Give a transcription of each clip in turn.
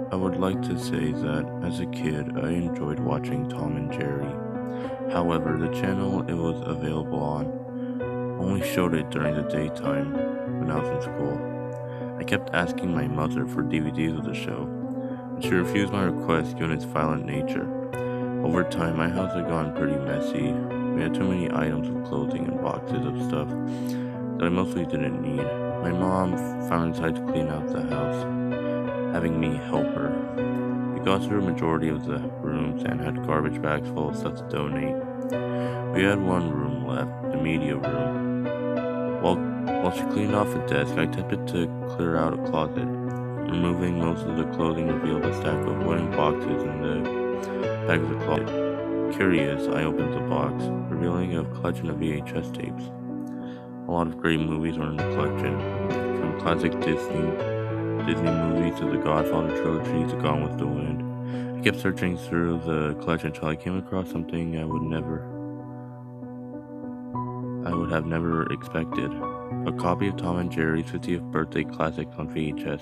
I would like to say that as a kid, I enjoyed watching Tom and Jerry. However, the channel it was available on only showed it during the daytime when I was in school. I kept asking my mother for DVDs of the show, but she refused my request given its violent nature. Over time, my house had gotten pretty messy. We had too many items of clothing and boxes of stuff that I mostly didn't need. My mom found it time to clean out the house, having me help her. We got through a majority of the rooms and had garbage bags full of stuff to donate. We had one room left, the media room. While she cleaned off a desk, I attempted to clear out a closet. Removing most of the clothing revealed a stack of wooden boxes in the back of the closet. Curious, I opened the box, revealing a collection of VHS tapes. A lot of great movies were in the collection, from classic Disney movies to the Godfather trilogy to Gone with the Wind. I kept searching through the collection until I came across something I would have never expected. A copy of Tom and Jerry's 50th birthday classic on VHS.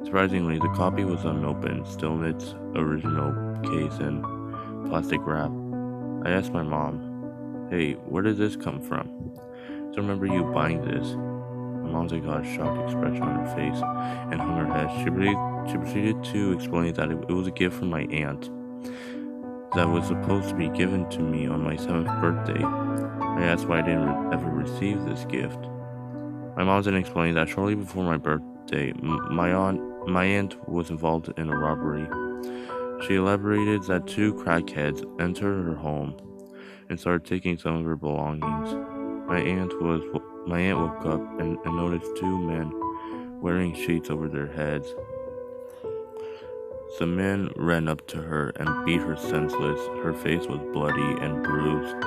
Surprisingly, the copy was unopened, still in its original case and plastic wrap. I asked my mom, "Hey, where did this come from? I don't remember you buying this." My mom's got a shocked expression on her face and hung her head. She proceeded to explain that it was a gift from my aunt that was supposed to be given to me on my 7th birthday. I asked why I didn't ever receive this gift. My mom then explained that shortly before my birthday, my aunt was involved in a robbery. She elaborated that two crackheads entered her home and started taking some of her belongings. My aunt woke up and noticed two men wearing sheets over their heads. The men ran up to her and beat her senseless. Her face was bloody and bruised,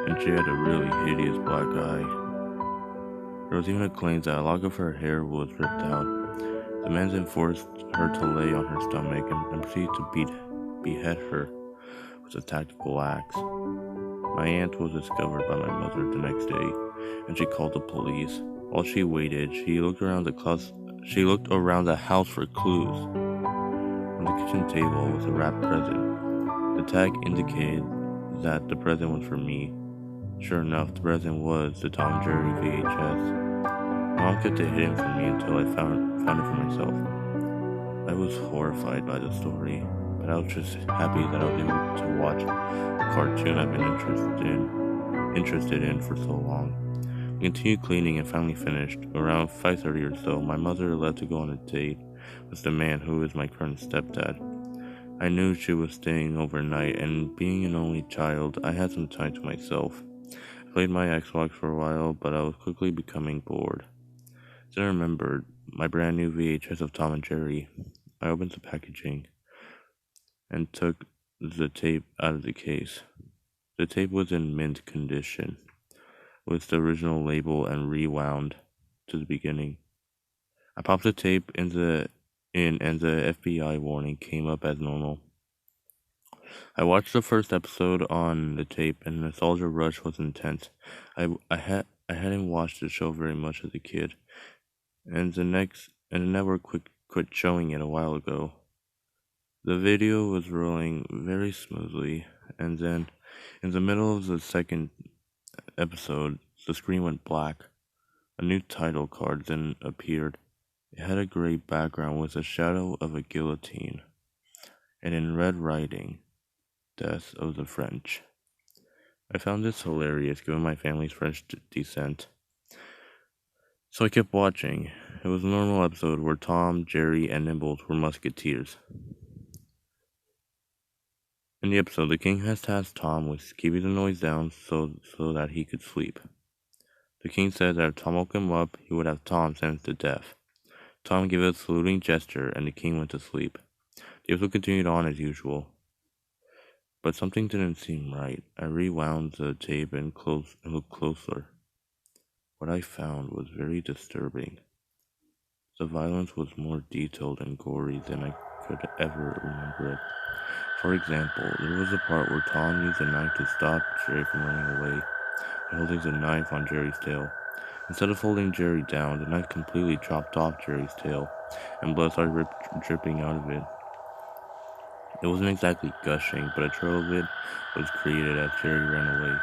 and she had a really hideous black eye. There was even a claim that a lock of her hair was ripped out. The men then forced her to lay on her stomach and proceeded to behead her with a tactical axe. My aunt was discovered by my mother the next day, and she called the police. While she waited, she looked around the house for clues. On the kitchen table was a wrapped present. The tag indicated that the present was for me. Sure enough, the present was the Tom and Jerry VHS. My mom kept it hidden from me until I found it for myself. I was horrified by the story, but I was just happy that I was able to watch a cartoon I've been interested in for so long. We continued cleaning and finally finished. Around 5:30 or so, my mother left to go on a date with the man who is my current stepdad. I knew she was staying overnight, and being an only child, I had some time to myself. I played my Xbox for a while, but I was quickly becoming bored. Then I remembered my brand new VHS of Tom and Jerry. I opened the packaging and took the tape out of the case. The tape was in mint condition, with the original label and rewound to the beginning. I popped the tape in and the FBI warning came up as normal. I watched the first episode on the tape and the nostalgia rush was intense. I hadn't watched the show very much as a kid, and the network quit showing it a while ago. The video was rolling very smoothly, and then in the middle of the second episode, the screen went black. A new title card then appeared. It had a gray background with a shadow of a guillotine, and in red writing, "Death of the French." I found this hilarious given my family's French descent, so I kept watching. It was a normal episode where Tom, Jerry, and Nibbles were musketeers. In the episode, the king has tasked Tom with keeping the noise down so that he could sleep. The king said that if Tom woke him up, he would have Tom sentenced to death. Tom gave a saluting gesture, and the king went to sleep. The episode continued on as usual, but something didn't seem right. I rewound the tape and looked closer. What I found was very disturbing. The violence was more detailed and gory than I could ever remember it. For example, there was a part where Tom used a knife to stop Jerry from running away, and holding the knife on Jerry's tail. Instead of holding Jerry down, the knife completely chopped off Jerry's tail, and blood started dripping out of it. It wasn't exactly gushing, but a trail of it was created as Jerry ran away.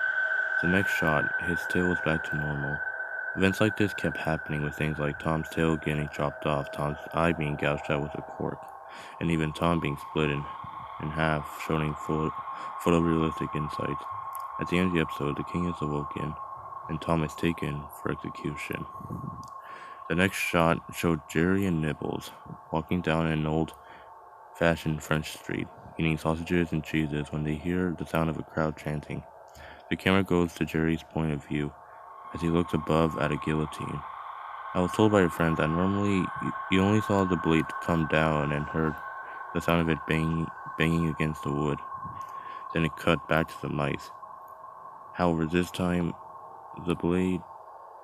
The next shot, his tail was back to normal. Events like this kept happening with things like Tom's tail getting chopped off, Tom's eye being gouged out with a cork, and even Tom being split in half, showing photorealistic insights. At the end of the episode, the king is awoken, and Tom is taken for execution. The next shot showed Jerry and Nibbles walking down an old-fashioned French street, eating sausages and cheeses when they hear the sound of a crowd chanting. The camera goes to Jerry's point of view as he looks above at a guillotine. I was told by a friend that normally you only saw the blade come down and heard the sound of it banging against the wood. Then it cut back to the mice. However, this time the blade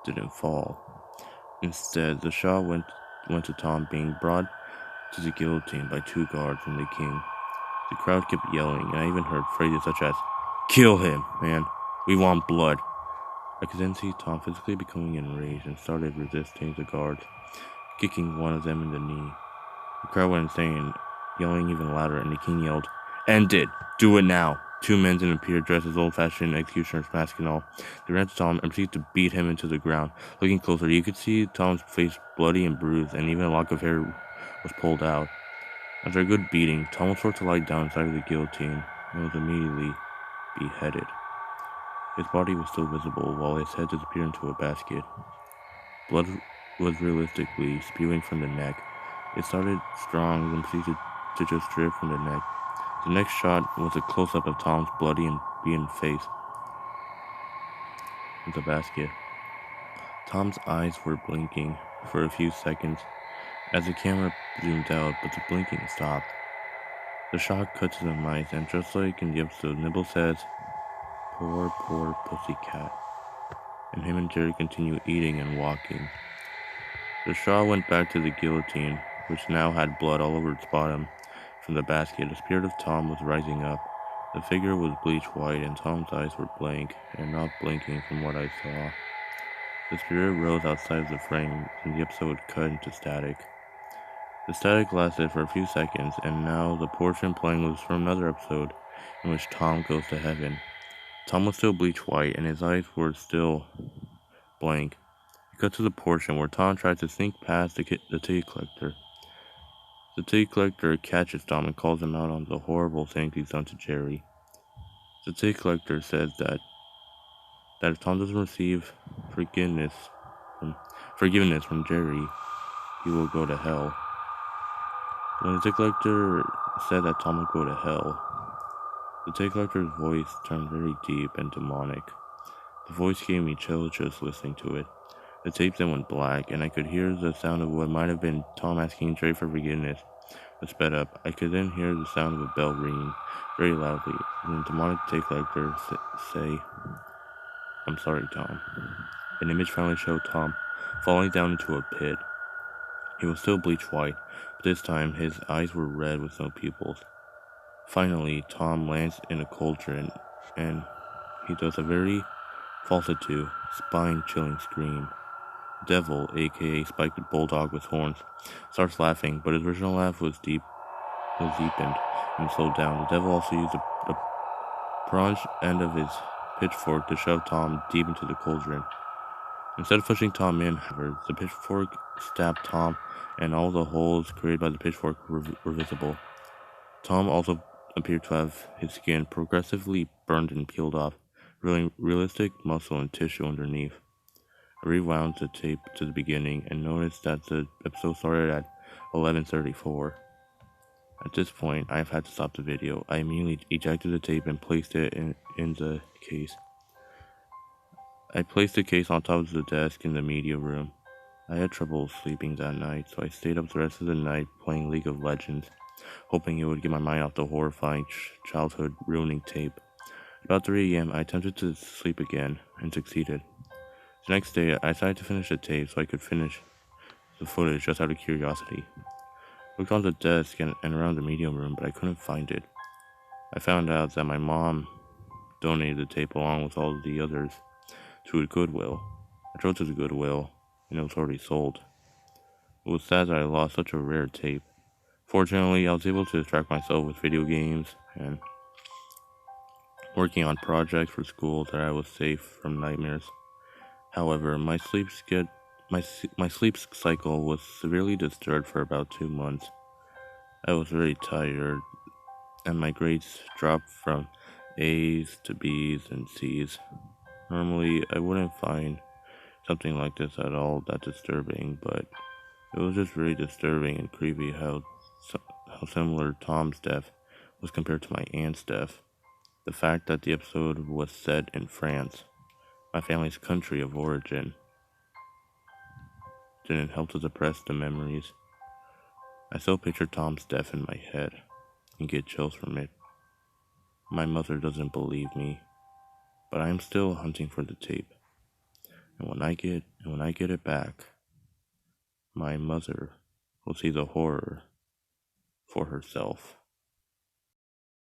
didn't fall. Instead, the shot went to Tom being brought to the guillotine by 2 guards and the king. The crowd kept yelling, and I even heard phrases such as, "Kill him, man! We want blood!" I could then see Tom physically becoming enraged and started resisting the guards, kicking one of them in the knee. The crowd went insane, yelling even louder, and the king yelled, "End it! Do it now!" 2 men then appeared dressed as old-fashioned executioners, mask and all. They ran to Tom and proceeded to beat him into the ground. Looking closer, you could see Tom's face bloody and bruised, and even a lock of hair was pulled out. After a good beating, Tom was forced to lie down inside of the guillotine and was immediately beheaded. His body was still visible while his head disappeared into a basket. Blood was realistically spewing from the neck. It started strong and proceeded to just drip from the neck. The next shot was a close-up of Tom's bloody and beaten face in the basket. Tom's eyes were blinking for a few seconds as the camera zoomed out, but the blinking stopped. The shot cut to the mice, and just like in the episode, Nibble says, "Poor, poor pussycat," and him and Jerry continue eating and walking. The shot went back to the guillotine, which now had blood all over its bottom. From the basket, the spirit of Tom was rising up. The figure was bleach white, and Tom's eyes were blank and not blinking from what I saw. The spirit rose outside of the frame, and the episode cut into static. The static lasted for a few seconds, and now the portion playing was from another episode in which Tom goes to heaven. Tom was still bleach white, and his eyes were still blank. It cut to the portion where Tom tries to sneak past the ticket collector. The ticket collector catches Tom and calls him out on the horrible things he's done to Jerry. The ticket collector says that if Tom doesn't receive forgiveness from Jerry, he will go to hell. When the ticket collector said that Tom would go to hell, the ticket collector's voice turned very deep and demonic. The voice gave me chills just listening to it. The tape then went black, and I could hear the sound of what might have been Tom asking Jerry for forgiveness. It sped up. I could then hear the sound of a bell ringing very loudly, and the demonic ticket collector say, "I'm sorry, Tom." An image finally showed Tom falling down into a pit. He was still bleach white, but this time his eyes were red with no pupils. Finally, Tom lands in a cauldron, and he does a very falsetto, spine-chilling scream. Devil, aka Spiked Bulldog with horns, starts laughing, but his original laugh was deepened and slowed down. The devil also used the pronged end of his pitchfork to shove Tom deep into the cauldron. Instead of pushing Tom in, however, the pitchfork stabbed Tom, and all the holes created by the pitchfork were visible. Tom also appeared to have his skin progressively burned and peeled off, revealing realistic muscle and tissue underneath. I rewound the tape to the beginning and noticed that the episode started at 11:34. At this point, I have had to stop the video. I immediately ejected the tape and placed it in the case. I placed the case on top of the desk in the media room. I had trouble sleeping that night, so I stayed up the rest of the night playing League of Legends, hoping it would get my mind off the horrifying childhood ruining tape. About 3 a.m., I attempted to sleep again and succeeded. The next day, I decided to finish the tape so I could finish the footage just out of curiosity. I looked on the desk and around the media room, but I couldn't find it. I found out that my mom donated the tape along with all the others to a Goodwill. I drove to the Goodwill, and it was already sold. It was sad that I lost such a rare tape. Fortunately, I was able to distract myself with video games and working on projects for school that I was safe from nightmares. However, my sleep cycle was severely disturbed for about 2 months. I was very tired, and my grades dropped from A's to B's and C's. Normally, I wouldn't find something like this at all that disturbing, but it was just very disturbing and creepy how similar Tom's death was compared to my aunt's death. The fact that the episode was set in France, my family's country of origin, didn't help to suppress the memories. I still picture Tom's death in my head and get chills from it. My mother doesn't believe me, but I am still hunting for the tape. And when I get it back, my mother will see the horror for herself.